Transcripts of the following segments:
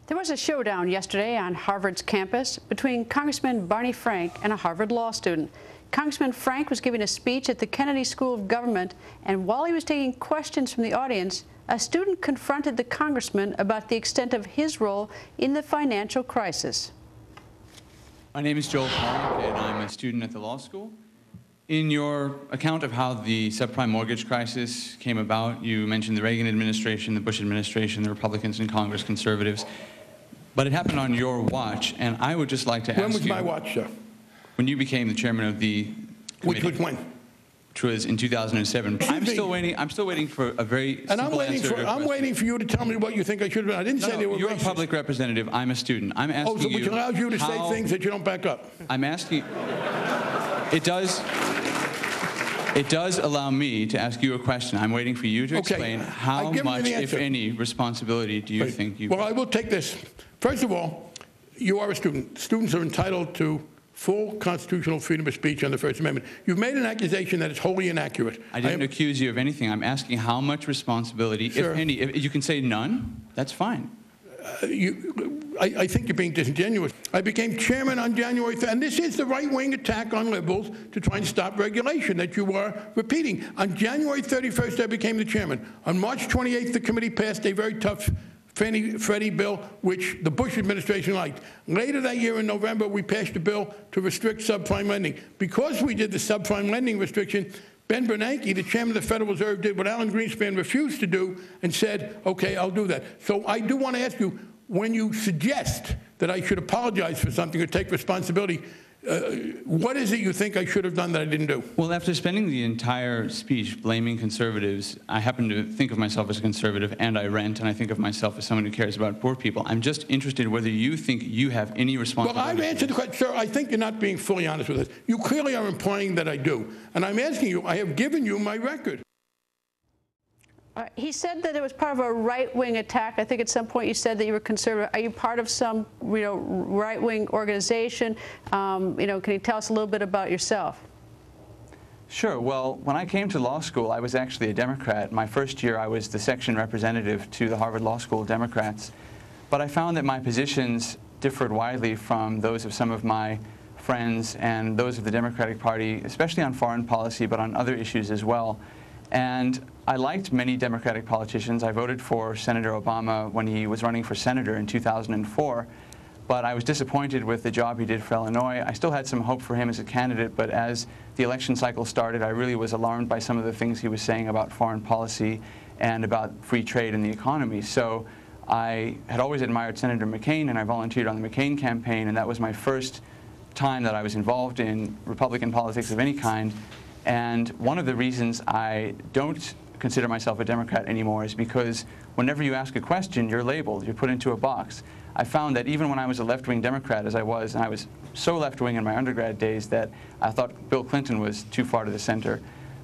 There was a showdown yesterday on Harvard's campus between Congressman Barney Frank and a Harvard law student. Congressman Frank was giving a speech at the Kennedy School of Government, and while he was taking questions from the audience, a student confronted the congressman about the extent of his role in the financial crisis. My name is Joel Park, and I'm a student at the law school. In your account of how the subprime mortgage crisis came about, you mentioned the Reagan administration, the Bush administration, the Republicans in Congress, conservatives. But it happened on your watch, and I would just like to ask you... When was my watch, sir? When you became the chairman of the committee. Which was when? Which was in 2007. I'm still waiting for a very simple answer. And I'm waiting for you to tell me what you think I should have done. I didn't say they were You're racist. a public representative. I'm a student. I'm asking you... which allows you to say things that you don't back up. I'm asking... It does allow me to ask you a question. I'm waiting for you to explain how much, if any, responsibility do you think you... Well, I will take this. First of all, you are a student. Students are entitled to full constitutional freedom of speech under the First Amendment. You've made an accusation that is wholly inaccurate. I didn't accuse you of anything. I'm asking how much responsibility, if any. If you can say none, that's fine. I think you're being disingenuous. I became chairman on January 3rd, and this is the right-wing attack on liberals to try and stop regulation that you are repeating. On January 31st, I became the chairman. On March 28th, the committee passed a very tough Freddie bill, which the Bush administration liked. Later that year in November, we passed a bill to restrict subprime lending. Because we did the subprime lending restriction, Ben Bernanke, the chairman of the Federal Reserve, did what Alan Greenspan refused to do and said, okay, I'll do that. So I do want to ask you, when you suggest that I should apologize for something or take responsibility, what is it you think I should have done that I didn't do? Well, after spending the entire speech blaming conservatives, I happen to think of myself as a conservative, and I rent, and I think of myself as someone who cares about poor people. I'm just interested whether you think you have any responsibility. Well, I've answered the question. Sir, I think you're not being fully honest with us. You clearly are implying that I do. And I'm asking you, I have given you my record. He said that it was part of a right-wing attack. I think at some point you said that you were conservative. Are you part of some, right-wing organization? Can you tell us a little bit about yourself? Sure. Well, when I came to law school, I was actually a Democrat. My first year, I was the section representative to the Harvard Law School Democrats. But I found that my positions differed widely from those of some of my friends and those of the Democratic Party, especially on foreign policy, but on other issues as well. And I liked many Democratic politicians. I voted for Senator Obama when he was running for senator in 2004, but I was disappointed with the job he did for Illinois. I still had some hope for him as a candidate, but as the election cycle started, I really was alarmed by some of the things he was saying about foreign policy and about free trade and the economy. So I had always admired Senator McCain, and I volunteered on the McCain campaign, and that was my first time that I was involved in Republican politics of any kind. And one of the reasons I don't consider myself a Democrat anymore is because whenever you ask a question, you're labeled, you're put into a box. I found that even when I was a left-wing Democrat, as I was, and I was so left-wing in my undergrad days that I thought Bill Clinton was too far to the center.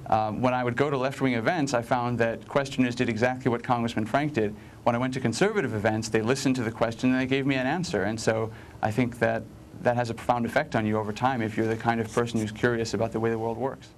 When I would go to left-wing events, I found that questioners did exactly what Congressman Frank did. When I went to conservative events, they listened to the question and they gave me an answer. And so I think that that has a profound effect on you over time if you're the kind of person who's curious about the way the world works.